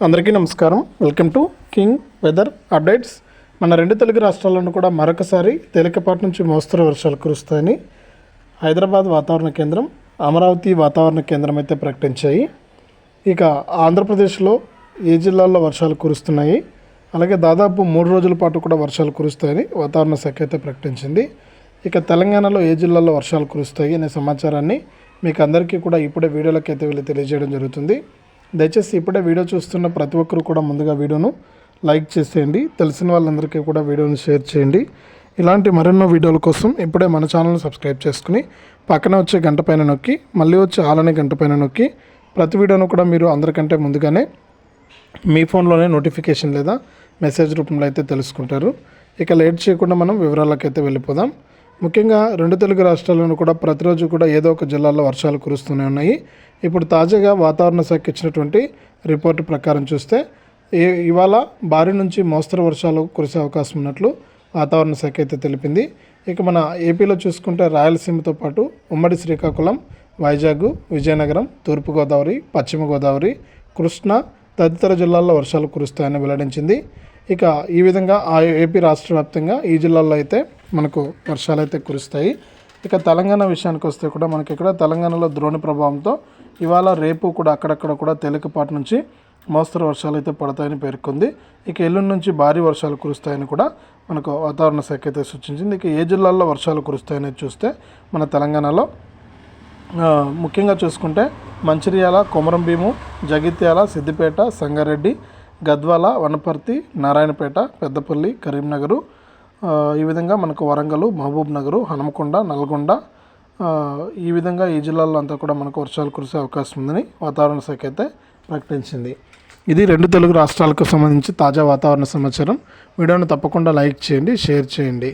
అందరికీ నమస్కారం. Welcome to king weather updates. మన రెండు తెలుగు రాష్ట్రాల్లోనూ కూడా మరొకసారి తేలికపాటి నుంచి మోస్తరు వర్షాలు కురుస్తాయని హైదరాబాద్ వాతావరణ కేంద్రం, అమరావతి వాతావరణ కేంద్రం అయితే ప్రకటించాయి. ఇక ఆంధ్రప్రదేశ్లో ఏ జిల్లాల్లో వర్షాలు కురుస్తున్నాయి, అలాగే దాదాపు 3 రోజుల పాటు కూడా వర్షాలు కురుస్తాయని వాతావరణ శాఖ అయితే ప్రకటించింది. ఇక తెలంగాణలో ఏ జిల్లాల్లో వర్షాలు కురుస్తాయి అనే సమాచారాన్ని మీకు అందరికీ కూడా ఇప్పుడే వీడియోలోకి అయితే వెళ్ళి తెలియజేయడం జరుగుతుంది. దయచేసి ఇప్పుడే వీడియో చూస్తున్న ప్రతి ఒక్కరు కూడా ముందుగా వీడియోను లైక్ చేసేయండి. తెలిసిన వాళ్ళందరికీ కూడా వీడియోను షేర్ చేయండి. ఇలాంటి మరెన్నో వీడియోల కోసం ఇప్పుడే మన ఛానల్ని సబ్స్క్రైబ్ చేసుకుని పక్కన వచ్చే గంట పైన నొక్కి మళ్ళీ వచ్చే ఆలనే గంట పైన నొక్కి ప్రతి వీడియోను కూడా మీరు అందరికంటే ముందుగానే మీ ఫోన్లోనే నోటిఫికేషన్ లేదా మెసేజ్ రూపంలో అయితే తెలుసుకుంటారు. ఇక లేట్ చేయకుండా మనం వివరాలకైతే వెళ్ళిపోదాం. ముఖ్యంగా రెండు తెలుగు రాష్ట్రాల్లోనూ కూడా ప్రతిరోజు కూడా ఏదో ఒక జిల్లాలో వర్షాలు కురుస్తూనే ఉన్నాయి. ఇప్పుడు తాజాగా వాతావరణ శాఖ ఇచ్చినటువంటి రిపోర్టు ప్రకారం చూస్తే ఇవాళ భారీ నుంచి మోస్తరు వర్షాలు కురిసే అవకాశం ఉన్నట్లు వాతావరణ శాఖ అయితే తెలిపింది. ఇక మన ఏపీలో చూసుకుంటే రాయలసీమతో పాటు ఉమ్మడి శ్రీకాకుళం, వైజాగ్, విజయనగరం, తూర్పుగోదావరి, పశ్చిమ గోదావరి, కృష్ణా తదితర జిల్లాల్లో వర్షాలు కురుస్తాయని వెల్లడించింది. ఇక ఈ విధంగా ఆ ఏపీ రాష్ట్ర వ్యాప్తంగా ఈ జిల్లాల్లో అయితే మనకు వర్షాలు అయితే కురుస్తాయి. ఇక తెలంగాణ విషయానికి వస్తే కూడా మనకి ఇక్కడ తెలంగాణలో ద్రోణి ప్రభావంతో ఇవాళ రేపు కూడా అక్కడక్కడ కూడా తేలికపాటి నుంచి మోస్తరు వర్షాలు అయితే పడతాయని పేర్కొంది. ఇక ఎల్లుండి నుంచి భారీ వర్షాలు కురుస్తాయని కూడా మనకు వాతావరణ శాఖ అయితే సూచించింది. ఇక ఏ జిల్లాల్లో వర్షాలు కురుస్తాయని చూస్తే మన తెలంగాణలో ముఖ్యంగా చూసుకుంటే మంచిర్యాల, కొమరంభీము, జగిత్యాల, సిద్దిపేట, సంగారెడ్డి, గద్వాల, వనపర్తి, నారాయణపేట, పెద్దపల్లి, కరీంనగరు, ఈ విధంగా మనకు వరంగల్, మహబూబ్ నగరు, హనుమకొండ, నల్గొండ, ఈ విధంగా ఈ జిల్లాల్లో అంతా కూడా మనకు వర్షాలు కురిసే అవకాశం ఉందని వాతావరణ శాఖ అయితే ప్రకటించింది. ఇది రెండు తెలుగు రాష్ట్రాలకు సంబంధించి తాజా వాతావరణ సమాచారం. వీడియోను తప్పకుండా లైక్ చేయండి, షేర్ చేయండి.